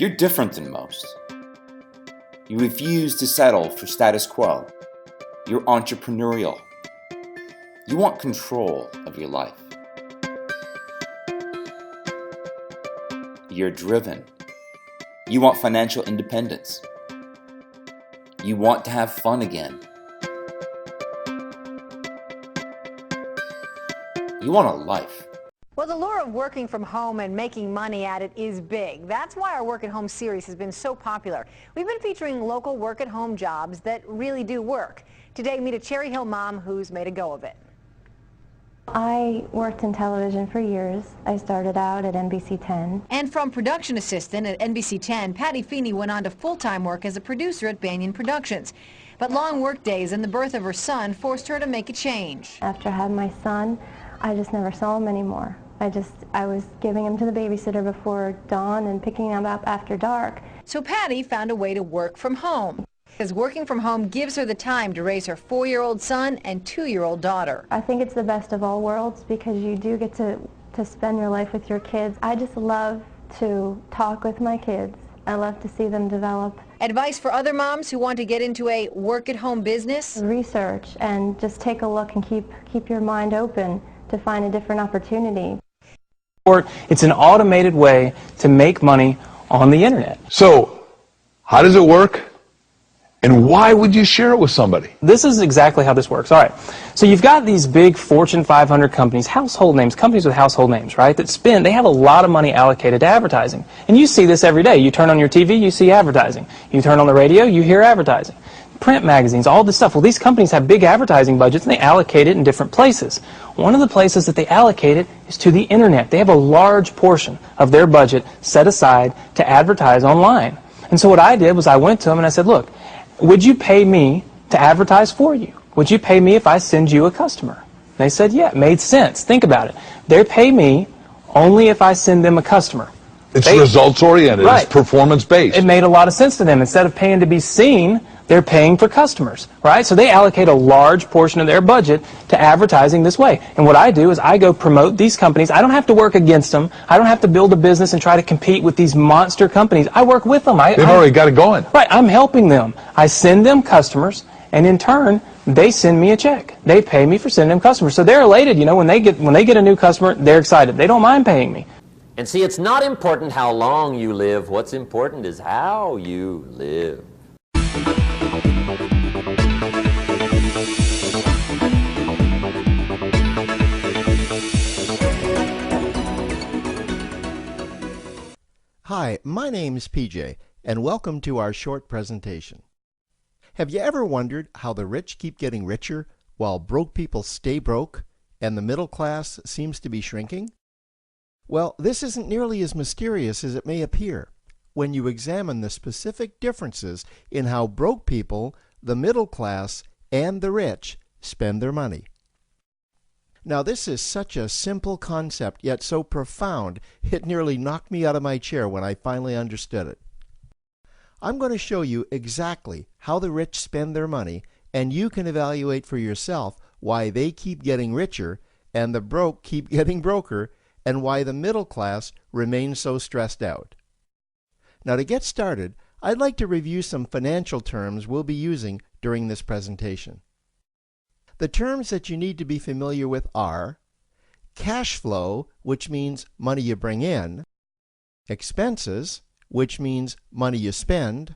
You're different than most. You refuse to settle for status quo. You're entrepreneurial. You want control of your life. You're driven. You want financial independence. You want to have fun again. You want a life. Well, the lure of working from home and making money at it is big. That's why our Work at Home series has been so popular. We've been featuring local work-at-home jobs that really do work. Today, meet a Cherry Hill mom who's made a go of it. I worked in television for years. I started out at NBC 10. And from production assistant at NBC 10, Patty Feeney went on to full-time work as a producer at Banyan Productions. But long work days and the birth of her son forced her to make a change. After I had my son, I just never saw him anymore. I was giving him to the babysitter before dawn and picking him up after dark. So Patty found a way to work from home, because working from home gives her the time to raise her 4-year-old son and 2-year-old daughter. I think it's the best of all worlds because you do get to spend your life with your kids. I just love to talk with my kids. I love to see them develop. Advice for other moms who want to get into a work-at-home business? Research and just take a look and keep your mind open to find a different opportunity. It's an automated way to make money on the internet. So, how does it work? And why would you share it with somebody? This is exactly how this works. All right. So you've got these big Fortune 500 companies, household names, companies with household names, right, they have a lot of money allocated to advertising. And you see this every day. You turn on your TV, you see advertising. You turn on the radio, you hear advertising. Print magazines, all this stuff. Well, these companies have big advertising budgets and they allocate it in different places. One of the places that they allocate it is to the internet. They have a large portion of their budget set aside to advertise online. And so what I did was I went to them and I said, look, would you pay me to advertise for you? Would you pay me if I send you a customer? They said, yeah, it made sense. Think about it. They pay me only if I send them a customer. It's results-oriented. Right. It's performance-based. It made a lot of sense to them. Instead of paying to be seen, they're paying for customers, right? So they allocate a large portion of their budget to advertising this way. And what I do is I go promote these companies. I don't have to work against them. I don't have to build a business and try to compete with these monster companies. I work with them. They've already got it going. Right. I'm helping them. I send them customers, and in turn, they send me a check. They pay me for sending them customers. So they're elated. You know, when they get a new customer, they're excited. They don't mind paying me. And see, it's not important how long you live. What's important is how you live. Hi, my name's PJ, and welcome to our short presentation. Have you ever wondered how the rich keep getting richer while broke people stay broke and the middle class seems to be shrinking? Well, this isn't nearly as mysterious as it may appear when you examine the specific differences in how broke people, the middle class, and the rich spend their money. Now, this is such a simple concept, yet so profound, it nearly knocked me out of my chair when I finally understood it. I'm going to show you exactly how the rich spend their money, and you can evaluate for yourself why they keep getting richer and the broke keep getting broker, and why the middle class remains so stressed out. Now, to get started, I'd like to review some financial terms we'll be using during this presentation. The terms that you need to be familiar with are cash flow, which means money you bring in, expenses, which means money you spend,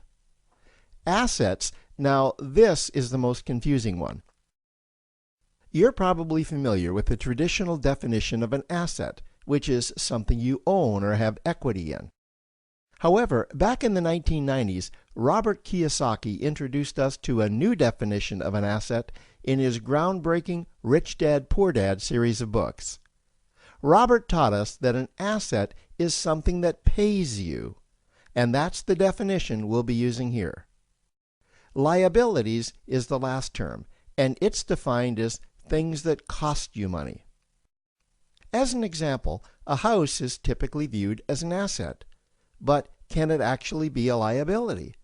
assets. Now, this is the most confusing one. You're probably familiar with the traditional definition of an asset, which is something you own or have equity in. However, back in the 1990s, Robert Kiyosaki introduced us to a new definition of an asset in his groundbreaking Rich Dad, Poor Dad series of books. Robert taught us that an asset is something that pays you, and that's the definition we'll be using here. Liabilities is the last term, and it's defined as things that cost you money. As an example, a house is typically viewed as an asset. But can it actually be a liability?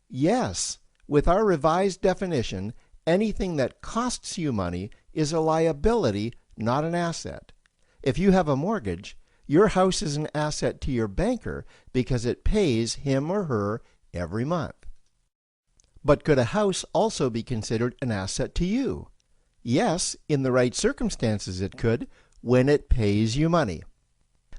Yes. With our revised definition, anything that costs you money is a liability, not an asset. If you have a mortgage, Your house is an asset to your banker because it pays him or her every month. But could a house also be considered an asset to you? Yes, in the right circumstances it could, when it pays you money.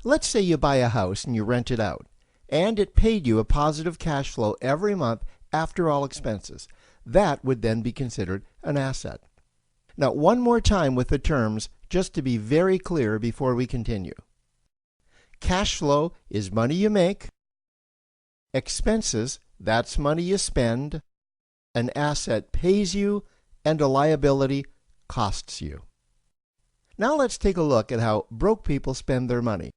Let's say you buy a house and you rent it out, and it paid you a positive cash flow every month after all expenses. That would then be considered an asset. Now, one more time with the terms, just to be very clear before we continue. Cash flow is money you make. Expenses, that's money you spend. An asset pays you, and a liability costs you. Now let's take a look at how broke people spend their money.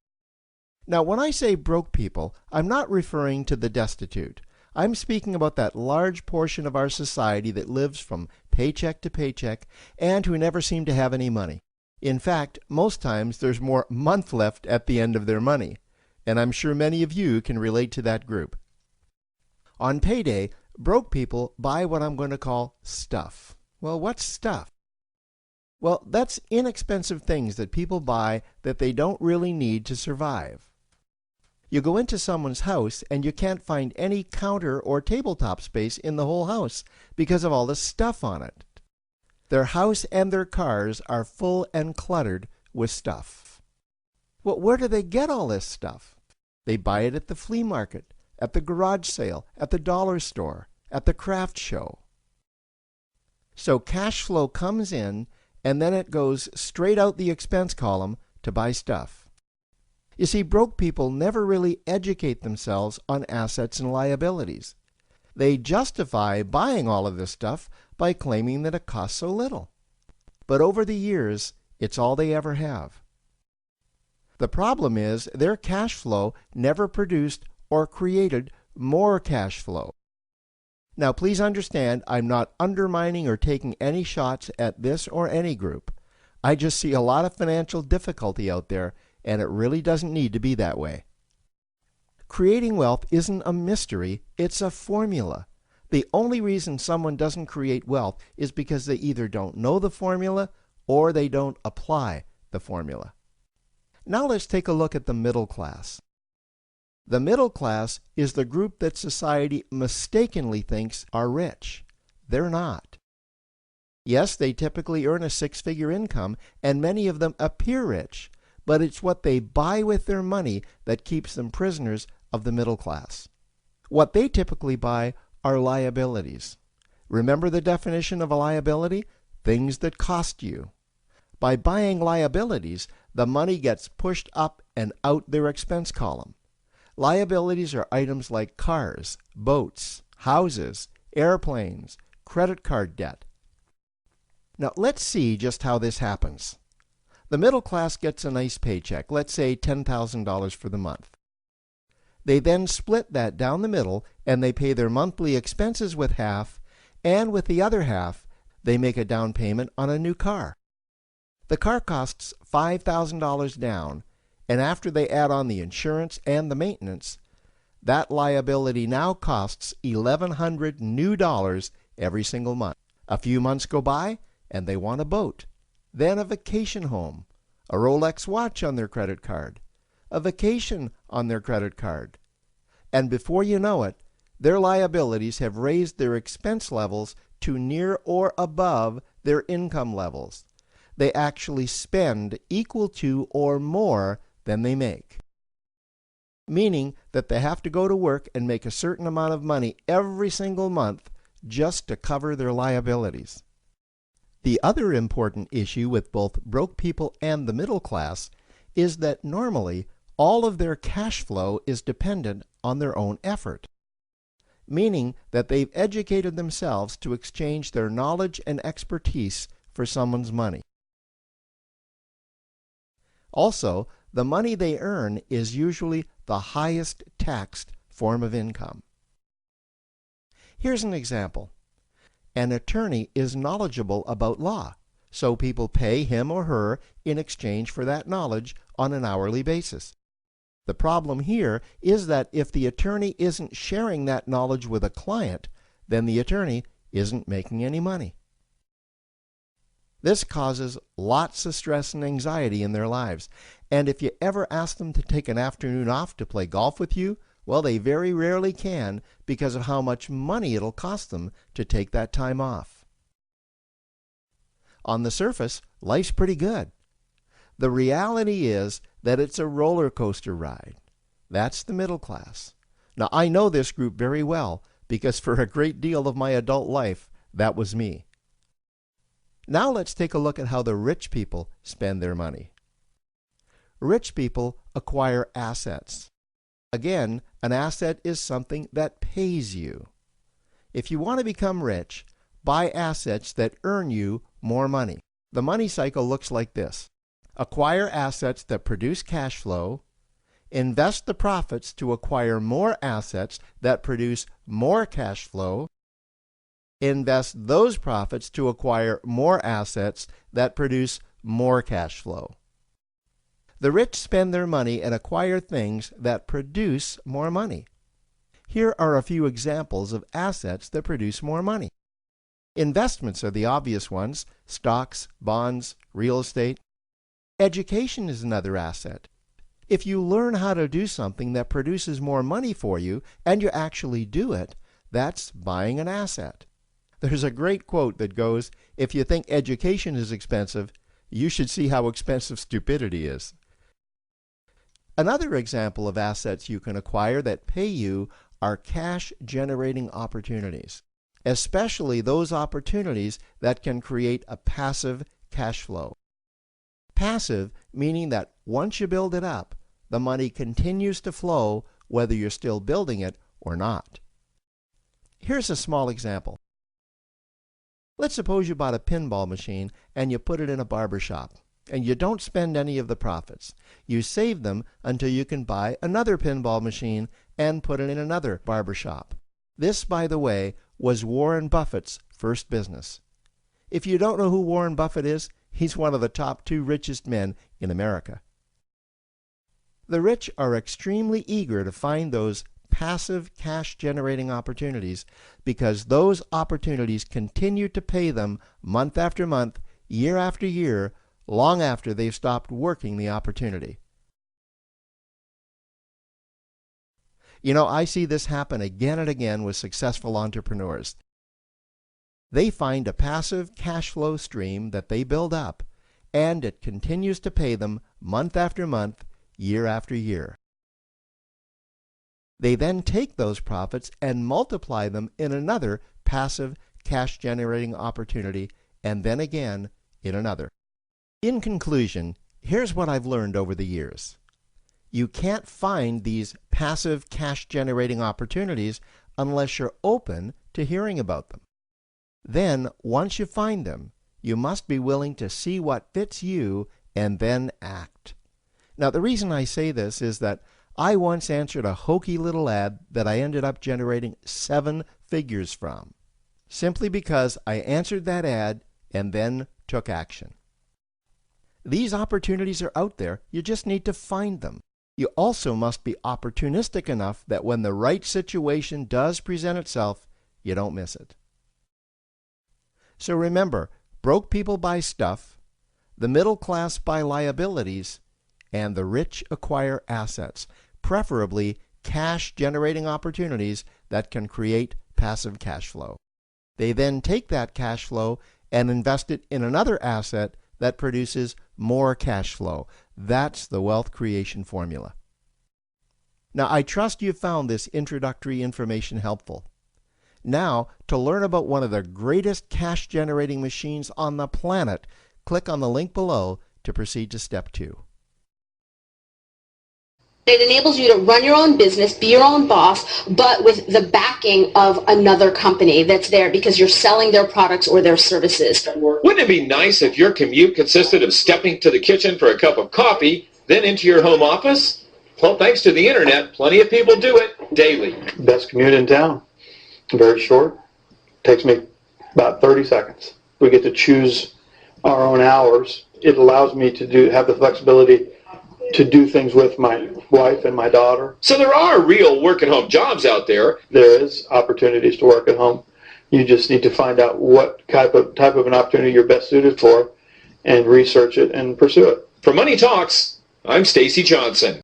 Now, when I say broke people, I'm not referring to the destitute. I'm speaking about that large portion of our society that lives from paycheck to paycheck and who never seem to have any money. In fact, most times there's more month left at the end of their money, and I'm sure many of you can relate to that group. On payday, broke people buy what I'm going to call stuff. Well, what's stuff? Well, that's inexpensive things that people buy that they don't really need to survive. You go into someone's house and you can't find any counter or tabletop space in the whole house because of all the stuff on it. Their house and their cars are full and cluttered with stuff. Well, where do they get all this stuff? They buy it at the flea market, at the garage sale, at the dollar store, at the craft show. So cash flow comes in and then it goes straight out the expense column to buy stuff. You see, broke people never really educate themselves on assets and liabilities. They justify buying all of this stuff by claiming that it costs so little. But over the years, it's all they ever have. The problem is their cash flow never produced or created more cash flow. Now, please understand, I'm not undermining or taking any shots at this or any group. I just see a lot of financial difficulty out there, and it really doesn't need to be that way. Creating wealth isn't a mystery, it's a formula. The only reason someone doesn't create wealth is because they either don't know the formula or they don't apply the formula. Now let's take a look at the middle class. The middle class is the group that society mistakenly thinks are rich. They're not. Yes, they typically earn a six-figure income, and many of them appear rich, but it's what they buy with their money that keeps them prisoners of the middle class. What they typically buy are liabilities. Remember the definition of a liability? Things that cost you. By buying liabilities, the money gets pushed up and out their expense column. Liabilities are items like cars, boats, houses, airplanes, credit card debt. Now let's see just how this happens. The middle class gets a nice paycheck, let's say $10,000 for the month. They then split that down the middle and they pay their monthly expenses with half, and with the other half, they make a down payment on a new car. The car costs $5,000 down, and after they add on the insurance and the maintenance, that liability now costs $1,100 new dollars every single month. A few months go by, and they want a boat, then a vacation home, a Rolex watch on their credit card, a vacation on their credit card. And before you know it, their liabilities have raised their expense levels to near or above their income levels. They actually spend equal to or more than they make, meaning that they have to go to work and make a certain amount of money every single month just to cover their liabilities. The other important issue with both broke people and the middle class is that normally all of their cash flow is dependent on their own effort, meaning that they've educated themselves to exchange their knowledge and expertise for someone's money. Also, the money they earn is usually the highest taxed form of income. Here's an example. An attorney is knowledgeable about law, so people pay him or her in exchange for that knowledge on an hourly basis. The problem here is that if the attorney isn't sharing that knowledge with a client, then the attorney isn't making any money. This causes lots of stress and anxiety in their lives. And if you ever ask them to take an afternoon off to play golf with you, well, they very rarely can because of how much money it'll cost them to take that time off. On the surface, life's pretty good. The reality is that it's a roller coaster ride. That's the middle class. Now, I know this group very well because for a great deal of my adult life, that was me. Now let's take a look at how the rich people spend their money. Rich people acquire assets. Again, an asset is something that pays you. If you want to become rich, buy assets that earn you more money. The money cycle looks like this. Acquire assets that produce cash flow, invest the profits to acquire more assets that produce more cash flow, invest those profits to acquire more assets that produce more cash flow. The rich spend their money and acquire things that produce more money. Here are a few examples of assets that produce more money. Investments are the obvious ones: stocks, bonds, real estate. Education is another asset. If you learn how to do something that produces more money for you and you actually do it, that's buying an asset. There's a great quote that goes, "If you think education is expensive, you should see how expensive stupidity is." Another example of assets you can acquire that pay you are cash-generating opportunities, especially those opportunities that can create a passive cash flow. Passive meaning that once you build it up, the money continues to flow whether you're still building it or not. Here's a small example. Let's suppose you bought a pinball machine and you put it in a barber shop, and you don't spend any of the profits. You save them until you can buy another pinball machine and put it in another barber shop. This, by the way, was Warren Buffett's first business. If you don't know who Warren Buffett is, he's one of the top 2 richest men in America. The rich are extremely eager to find those passive cash-generating opportunities because those opportunities continue to pay them month after month, year after year, long after they've stopped working the opportunity. You know, I see this happen again and again with successful entrepreneurs. They find a passive cash flow stream that they build up, and it continues to pay them month after month, year after year. They then take those profits and multiply them in another passive cash-generating opportunity, and then again in another. In conclusion, here's what I've learned over the years. You can't find these passive cash-generating opportunities unless you're open to hearing about them. Then, once you find them, you must be willing to see what fits you and then act. Now, the reason I say this is that I once answered a hokey little ad that I ended up generating 7 figures from, simply because I answered that ad and then took action. These opportunities are out there. You just need to find them. You also must be opportunistic enough that when the right situation does present itself, you don't miss it. So remember, broke people buy stuff, the middle class buy liabilities, and the rich acquire assets, preferably cash-generating opportunities that can create passive cash flow. They then take that cash flow and invest it in another asset that produces more cash flow. That's the wealth creation formula. Now, I trust you found this introductory information helpful. Now, to learn about one of the greatest cash-generating machines on the planet, click on the link below to proceed to step 2. It enables you to run your own business, be your own boss, but with the backing of another company that's there because you're selling their products or their services. Wouldn't it be nice if your commute consisted of stepping to the kitchen for a cup of coffee, then into your home office? Well, thanks to the internet, plenty of people do it daily. Best commute in town. Very short. Takes me about 30 seconds. We get to choose our own hours. It allows me to have the flexibility to do things with my wife and my daughter. So there are real work-at-home jobs out there. There is opportunities to work at home. You just need to find out what type of an opportunity you're best suited for and research it and pursue it. For Money Talks, I'm Stacy Johnson.